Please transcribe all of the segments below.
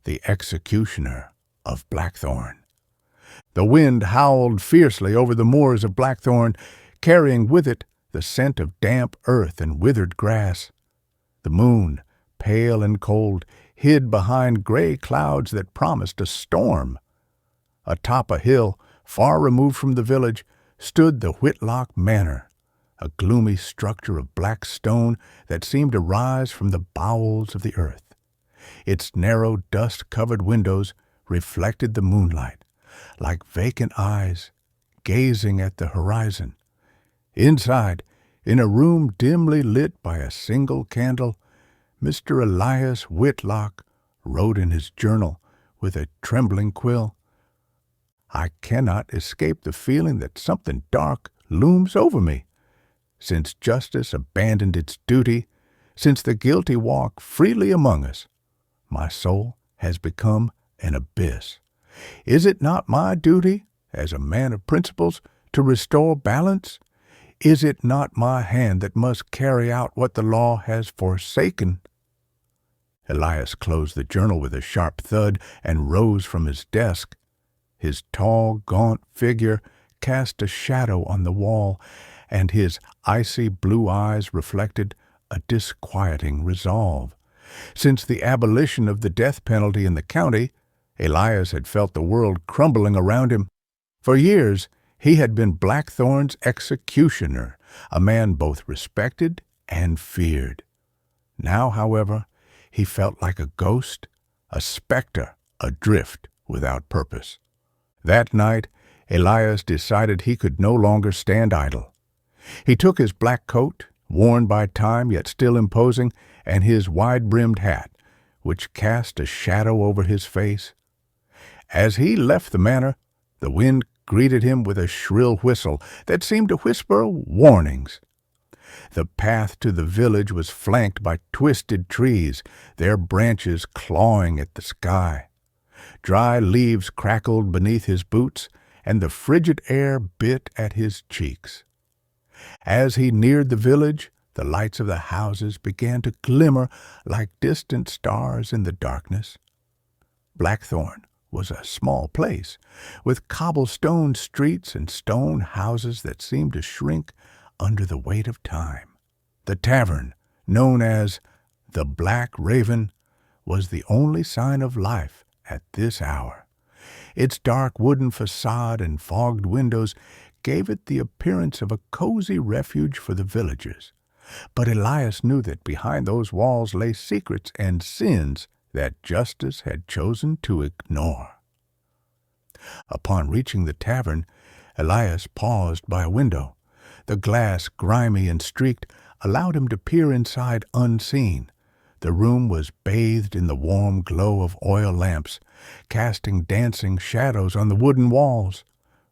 the executioner of Blackthorn. The wind howled fiercely over the moors of Blackthorn, carrying with it the scent of damp earth and withered grass. The moon, pale and cold, hid behind gray clouds that promised a storm. Atop a hill, far removed from the village, stood the Whitlock Manor, a gloomy structure of black stone that seemed to rise from the bowels of the earth. Its narrow, dust-covered windows reflected the moonlight, like vacant eyes gazing at the horizon. Inside, in a room dimly lit by a single candle, Mr. Elias Whitlock wrote in his journal with a trembling quill, "I cannot escape the feeling that something dark looms over me. Since justice abandoned its duty, since the guilty walk freely among us, my soul has become an abyss. Is it not my duty, as a man of principles, to restore balance? Is it not my hand that must carry out what the law has forsaken?" Elias closed the journal with a sharp thud and rose from his desk. His tall, gaunt figure cast a shadow on the wall, and his icy blue eyes reflected a disquieting resolve. Since the abolition of the death penalty in the county, Elias had felt the world crumbling around him. For years, he had been Blackthorn's executioner, a man both respected and feared. Now, however, he felt like a ghost, a specter, adrift without purpose. That night, Elias decided he could no longer stand idle. He took his black coat, worn by time yet still imposing, and his wide-brimmed hat, which cast a shadow over his face. As he left the manor, the wind greeted him with a shrill whistle that seemed to whisper warnings. The path to the village was flanked by twisted trees, their branches clawing at the sky. Dry leaves crackled beneath his boots, and the frigid air bit at his cheeks. As he neared the village, the lights of the houses began to glimmer like distant stars in the darkness. Blackthorn was a small place, with cobblestone streets and stone houses that seemed to shrink under the weight of time. The tavern, known as the Black Raven, was the only sign of life at this hour. Its dark wooden facade and fogged windows gave it the appearance of a cozy refuge for the villagers. But Elias knew that behind those walls lay secrets and sins that justice had chosen to ignore. Upon reaching the tavern, Elias paused by a window. The glass, grimy and streaked, allowed him to peer inside unseen. The room was bathed in the warm glow of oil lamps, casting dancing shadows on the wooden walls.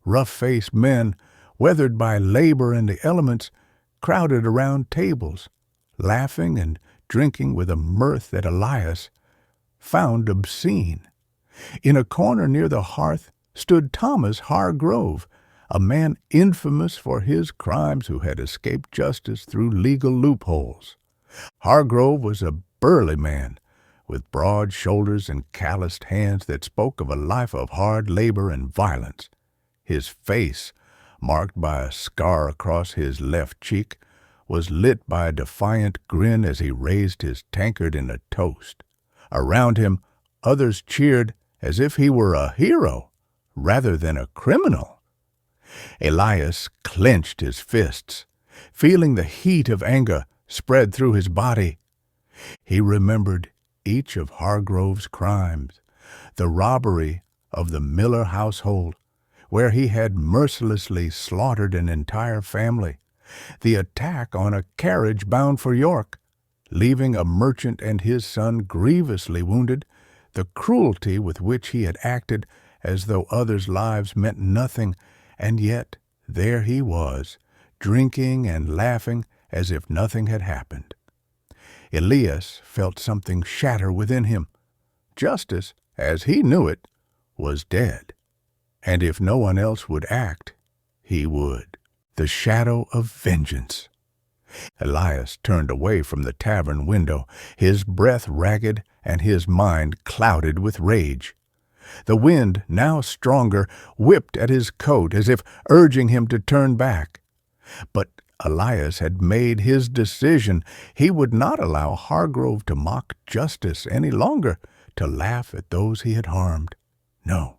Rough-faced men, weathered by labor and the elements, crowded around tables, laughing and drinking with a mirth that Elias found obscene. In a corner near the hearth stood Thomas Hargrove, a man infamous for his crimes who had escaped justice through legal loopholes. Hargrove was a burly man, with broad shoulders and calloused hands that spoke of a life of hard labor and violence. His face, marked by a scar across his left cheek, was lit by a defiant grin as he raised his tankard in a toast. Around him, others cheered as if he were a hero rather than a criminal. Elias clenched his fists, feeling the heat of anger spread through his body. He remembered each of Hargrove's crimes, the robbery of the Miller household, where he had mercilessly slaughtered an entire family, the attack on a carriage bound for York, leaving a merchant and his son grievously wounded, the cruelty with which he had acted as though others' lives meant nothing, and yet there he was, drinking and laughing as if nothing had happened. Elias felt something shatter within him. Justice, as he knew it, was dead, and if no one else would act, he would. The shadow of vengeance. Elias turned away from the tavern window, his breath ragged and his mind clouded with rage. The wind, now stronger, whipped at his coat as if urging him to turn back. But Elias had made his decision. He would not allow Hargrove to mock justice any longer, to laugh at those he had harmed. No,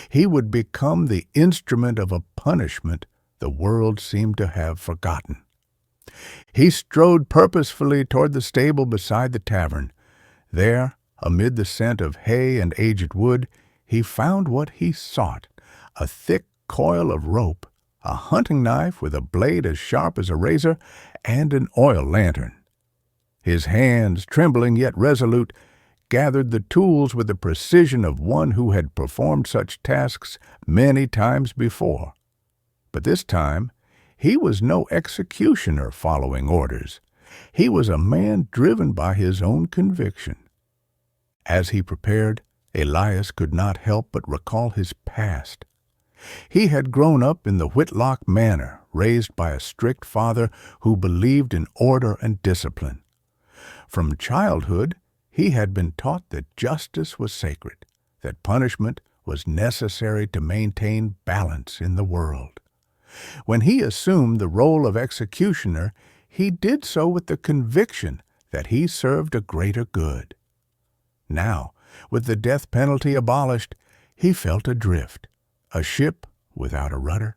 he would become the instrument of a punishment the world seemed to have forgotten. He strode purposefully toward the stable beside the tavern. There, amid the scent of hay and aged wood, he found what he sought, a thick coil of rope, a hunting knife with a blade as sharp as a razor, and an oil lantern. His hands, trembling yet resolute, gathered the tools with the precision of one who had performed such tasks many times before. But this time, he was no executioner following orders. He was a man driven by his own conviction. As he prepared, Elias could not help but recall his past. He had grown up in the Whitlock manor, raised by a strict father who believed in order and discipline. From childhood, he had been taught that justice was sacred, that punishment was necessary to maintain balance in the world. When he assumed the role of executioner, he did so with the conviction that he served a greater good. Now, with the death penalty abolished, he felt adrift, a ship without a rudder.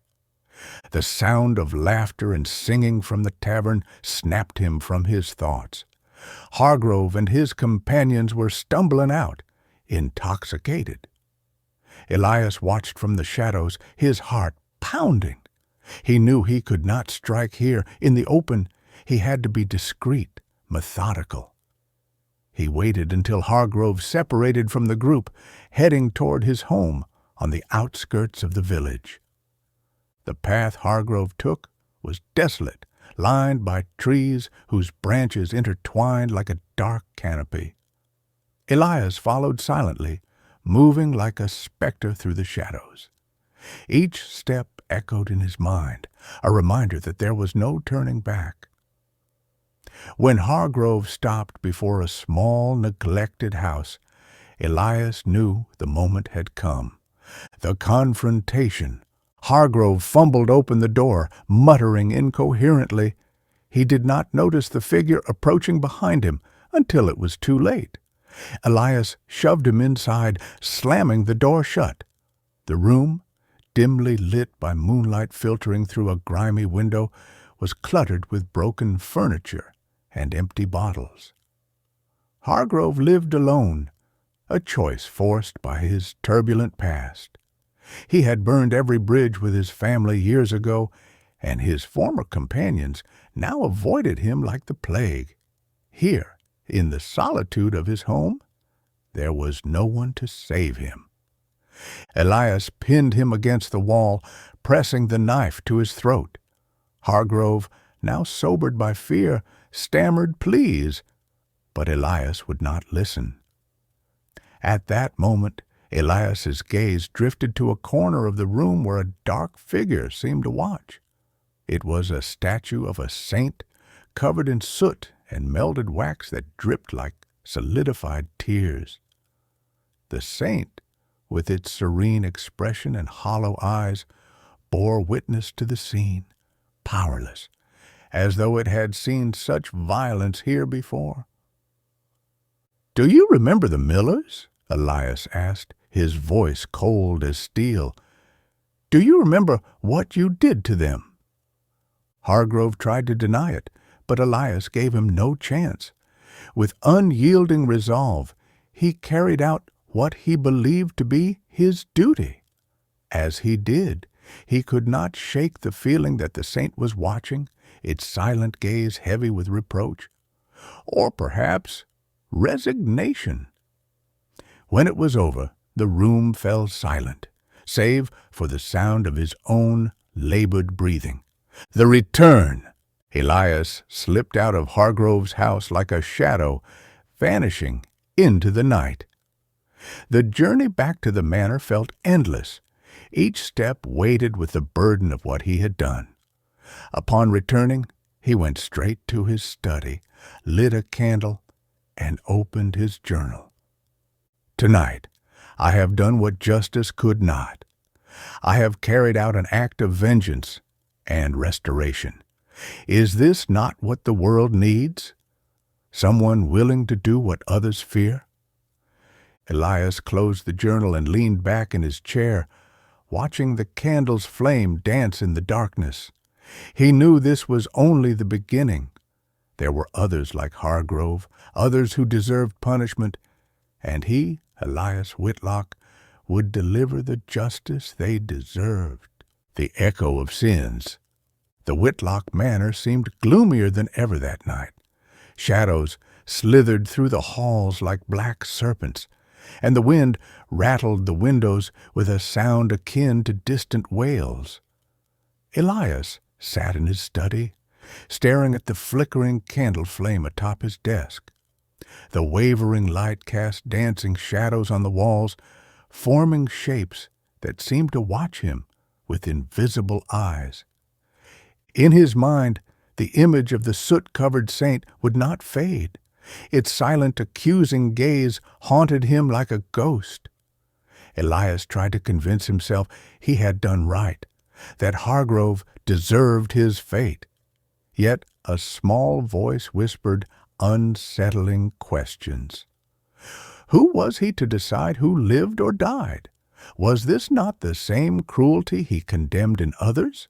The sound of laughter and singing from the tavern snapped him from his thoughts. Hargrove and his companions were stumbling out, intoxicated. Elias watched from the shadows, his heart pounding. He knew he could not strike here in the open. He had to be discreet, methodical. He waited until Hargrove separated from the group, heading toward his home on the outskirts of the village. The path Hargrove took was desolate, lined by trees whose branches intertwined like a dark canopy. Elias followed silently, moving like a specter through the shadows. Each step echoed in his mind, a reminder that there was no turning back. When Hargrove stopped before a small, neglected house, Elias knew the moment had come. The confrontation. Hargrove fumbled open the door, muttering incoherently. He did not notice the figure approaching behind him until it was too late. Elias shoved him inside, slamming the door shut. The room, dimly lit by moonlight filtering through a grimy window, was cluttered with broken furniture and empty bottles. Hargrove lived alone, a choice forced by his turbulent past. He had burned every bridge with his family years ago, and his former companions now avoided him like the plague. Here, in the solitude of his home, there was no one to save him. Elias pinned him against the wall, pressing the knife to his throat. Hargrove, now sobered by fear, stammered pleas, but Elias would not listen. At that moment, Elias's gaze drifted to a corner of the room where a dark figure seemed to watch. It was a statue of a saint, covered in soot and melted wax that dripped like solidified tears. The saint, with its serene expression and hollow eyes, bore witness to the scene, powerless, as though it had seen such violence here before. "Do you remember the Millers?" Elias asked, his voice cold as steel. "Do you remember what you did to them?" Hargrove tried to deny it, but Elias gave him no chance. With unyielding resolve, he carried out what he believed to be his duty. As he did, he could not shake the feeling that the saint was watching, its silent gaze heavy with reproach, or perhaps resignation. When it was over, the room fell silent, save for the sound of his own labored breathing. The return! Elias slipped out of Hargrove's house like a shadow, vanishing into the night. The journey back to the manor felt endless, each step weighted with the burden of what he had done. Upon returning, He went straight to his study, lit a candle, and opened his journal. Tonight, I have done what justice could not. I have carried out an act of vengeance and restoration. Is this not what the world needs? Someone willing to do what others fear? Elias closed the journal and leaned back in his chair, watching the candle's flame dance in the darkness. He knew this was only the beginning. There were others like Hargrove, others who deserved punishment, and he, Elias Whitlock, would deliver the justice they deserved. The echo of sins. The Whitlock manor seemed gloomier than ever that night. Shadows slithered through the halls like black serpents, and the wind rattled the windows with a sound akin to distant wails. Elias sat in his study, staring at the flickering candle flame atop his desk. The wavering light cast dancing shadows on the walls, forming shapes that seemed to watch him with invisible eyes. In his mind, the image of the soot-covered saint would not fade. Its silent, accusing gaze haunted him like a ghost. Elias tried to convince himself he had done right, that Hargrove deserved his fate. Yet a small voice whispered unsettling questions. Who was he to decide who lived or died? Was this not the same cruelty he condemned in others?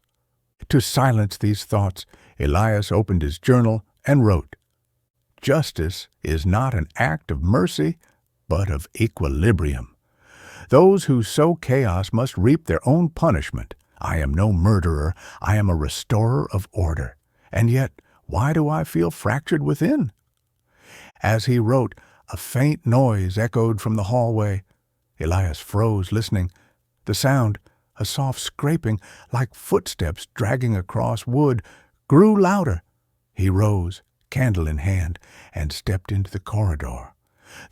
To silence these thoughts, Elias opened his journal and wrote, "Justice is not an act of mercy, but of equilibrium. Those who sow chaos must reap their own punishment. I am no murderer, I am a restorer of order. And yet, why do I feel fractured within?" As he wrote, a faint noise echoed from the hallway. Elias froze, listening. The sound, a soft scraping, like footsteps dragging across wood, grew louder. He rose, candle in hand, and stepped into the corridor.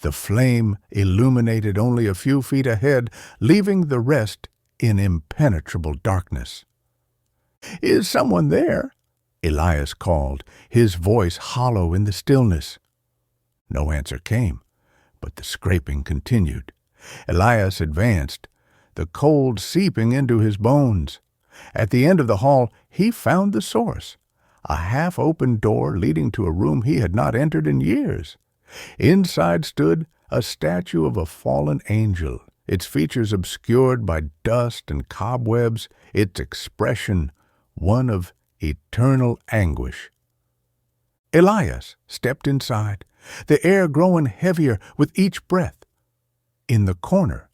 The flame illuminated only a few feet ahead, leaving the rest in impenetrable darkness. "Is someone there?" Elias called, his voice hollow in the stillness. No answer came, but the scraping continued. Elias advanced, the cold seeping into his bones. At the end of the hall he found the source, a half-open door leading to a room he had not entered in years. Inside stood a statue of a fallen angel, its features obscured by dust and cobwebs, its expression one of eternal anguish. Elias stepped inside, the air growing heavier with each breath. In the corner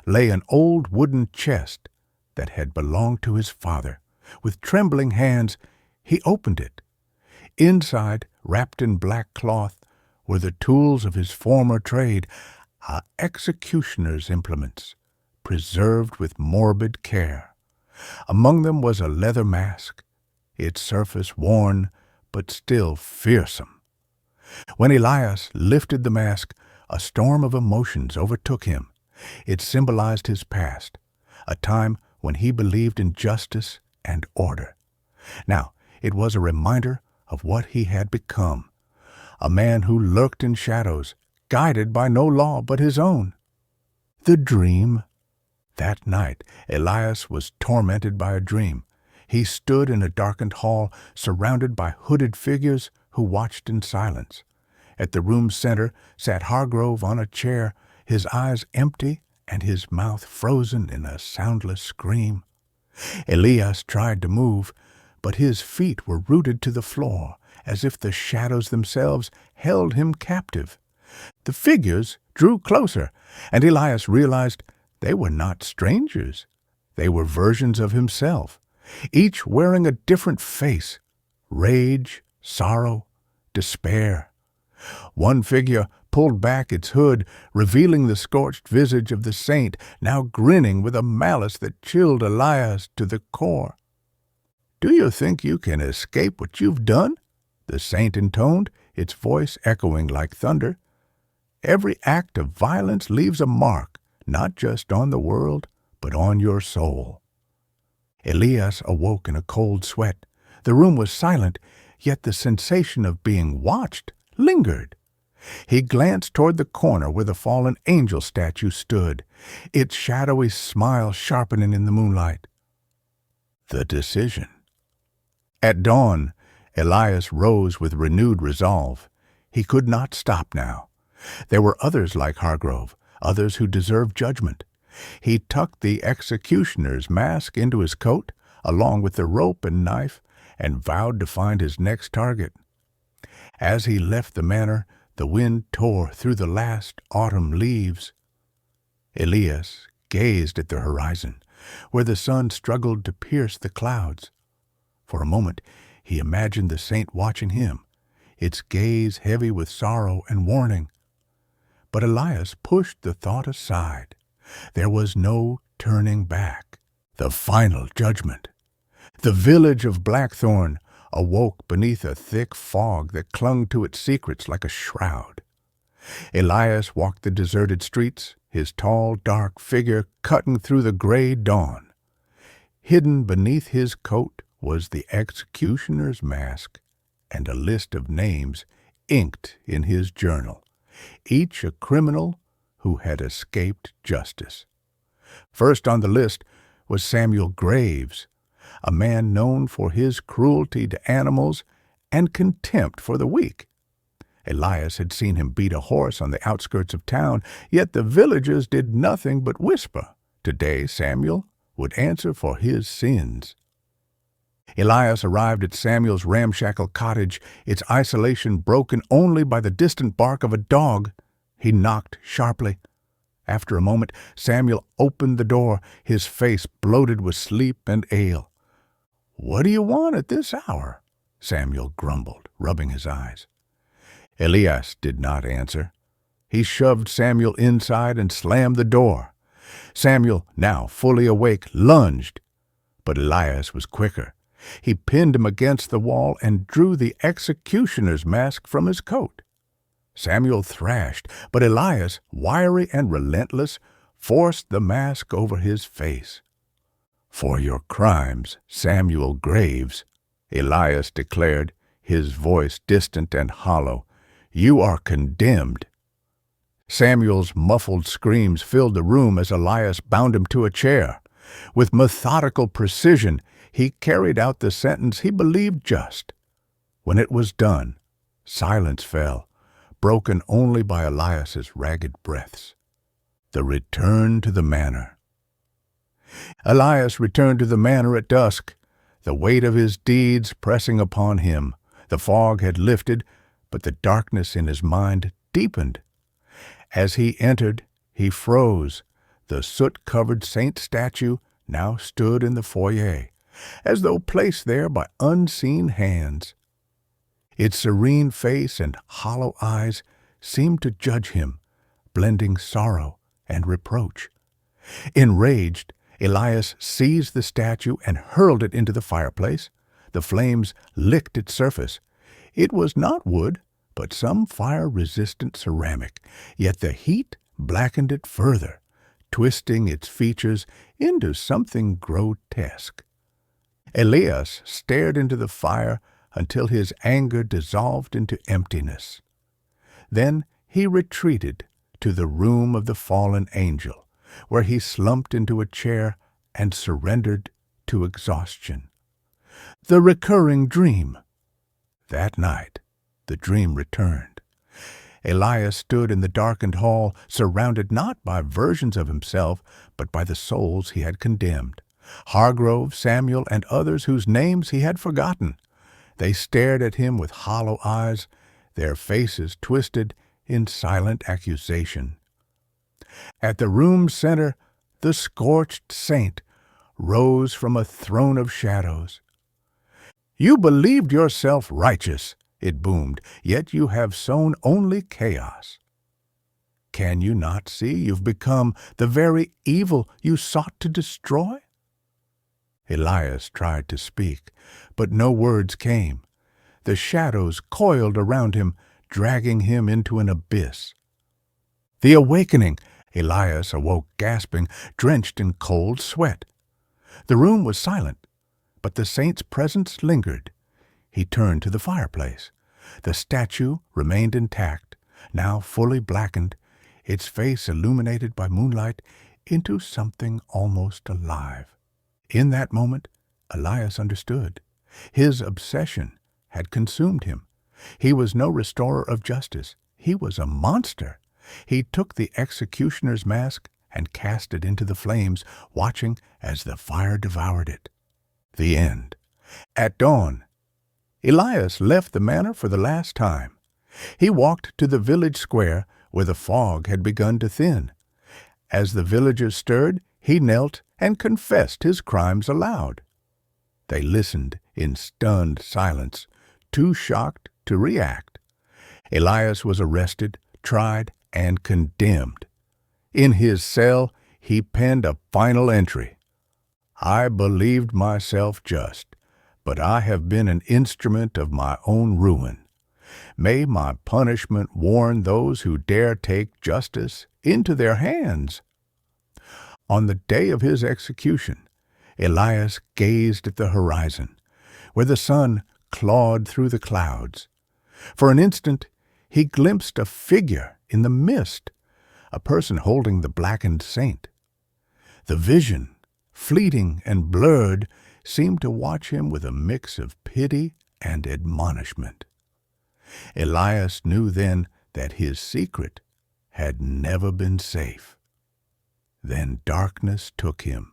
lay an old wooden chest that had belonged to his father. With trembling hands, he opened it. Inside, wrapped in black cloth, were the tools of his former trade, executioner's implements, preserved with morbid care. Among them was a leather mask, its surface worn but still fearsome. When Elias lifted the mask, a storm of emotions overtook him. It symbolized his past, a time when he believed in justice and order. Now, it was a reminder of what he had become, a man who lurked in shadows, guided by no law but his own. The dream. That night, Elias was tormented by a dream. He stood in a darkened hall, surrounded by hooded figures who watched in silence. At the room's center sat Hargrove on a chair, his eyes empty and his mouth frozen in a soundless scream. Elias tried to move, but his feet were rooted to the floor, as if the shadows themselves held him captive. The figures drew closer, and Elias realized they were not strangers. They were versions of himself, each wearing a different face: rage, sorrow, despair. One figure pulled back its hood, revealing the scorched visage of the saint, now grinning with a malice that chilled Elias to the core. "Do you think you can escape what you've done?" the saint intoned, its voice echoing like thunder. "Every act of violence leaves a mark, not just on the world, but on your soul." Elias awoke in a cold sweat. The room was silent, yet the sensation of being watched lingered. He glanced toward the corner where the fallen angel statue stood, its shadowy smile sharpening in the moonlight. The decision. At dawn, Elias rose with renewed resolve. He could not stop now. There were others like Hargrove, others who deserved judgment. He tucked the executioner's mask into his coat, along with the rope and knife, and vowed to find his next target. As he left the manor, the wind tore through the last autumn leaves. Elias gazed at the horizon, where the sun struggled to pierce the clouds. For a moment he imagined the saint watching him, its gaze heavy with sorrow and warning. But Elias pushed the thought aside. There was no turning back. The final judgment. The village of Blackthorn awoke beneath a thick fog that clung to its secrets like a shroud. Elias walked the deserted streets, his tall, dark figure cutting through the gray dawn. Hidden beneath his coat was the executioner's mask and a list of names inked in his journal, each a criminal who had escaped justice. First on the list was Samuel Graves, a man known for his cruelty to animals and contempt for the weak. Elias had seen him beat a horse on the outskirts of town, yet the villagers did nothing but whisper. Today Samuel would answer for his sins. Elias arrived at Samuel's ramshackle cottage, its isolation broken only by the distant bark of a dog. He knocked sharply. After a moment, Samuel opened the door, his face bloated with sleep and ale. "What do you want at this hour?" Samuel grumbled, rubbing his eyes. Elias did not answer. He shoved Samuel inside and slammed the door. Samuel, now fully awake, lunged. But Elias was quicker. He pinned him against the wall and drew the executioner's mask from his coat. Samuel thrashed, but Elias, wiry and relentless, forced the mask over his face. "For your crimes, Samuel Graves," Elias declared, his voice distant and hollow, "you are condemned." Samuel's muffled screams filled the room as Elias bound him to a chair. With methodical precision, he carried out the sentence he believed just. When it was done, silence fell, broken only by Elias's ragged breaths. The return to the manor. Elias returned to the manor at dusk, the weight of his deeds pressing upon him. The fog had lifted, but the darkness in his mind deepened. As he entered, he froze. The soot-covered saint statue now stood in the foyer, as though placed there by unseen hands. Its serene face and hollow eyes seemed to judge him, blending sorrow and reproach. Enraged, Elias seized the statue and hurled it into the fireplace. The flames licked its surface. It was not wood, but some fire-resistant ceramic, yet the heat blackened it further, twisting its features into something grotesque. Elias stared into the fire until his anger dissolved into emptiness. Then he retreated to the room of the fallen angel, where he slumped into a chair and surrendered to exhaustion. The recurring dream. That night, the dream returned. Elias stood in the darkened hall, surrounded not by versions of himself, but by the souls he had condemned. Hargrove, Samuel, and others whose names he had forgotten. They stared at him with hollow eyes, their faces twisted in silent accusation. At the room's center, the scorched saint rose from a throne of shadows. "You believed yourself righteous," it boomed, "yet you have sown only chaos. Can you not see you've become the very evil you sought to destroy?" Elias tried to speak, but no words came. The shadows coiled around him, dragging him into an abyss. The awakening! Elias awoke gasping, drenched in cold sweat. The room was silent, but the saint's presence lingered. He turned to the fireplace. The statue remained intact, now fully blackened, its face illuminated by moonlight into something almost alive. In that moment, Elias understood. His obsession had consumed him. He was no restorer of justice. He was a monster. He took the executioner's mask and cast it into the flames, watching as the fire devoured it. The end. At dawn, Elias left the manor for the last time. He walked to the village square where the fog had begun to thin. As the villagers stirred, he knelt and confessed his crimes aloud. They listened in stunned silence, too shocked to react. Elias was arrested, tried, and condemned. In his cell, he penned a final entry. "I believed myself just, but I have been an instrument of my own ruin. May my punishment warn those who dare take justice into their hands." On the day of his execution, Elias gazed at the horizon, where the sun clawed through the clouds. For an instant, he glimpsed a figure in the mist, a person holding the blackened saint. The vision, fleeting and blurred, seemed to watch him with a mix of pity and admonishment. Elias knew then that his secret had never been safe. Then darkness took him,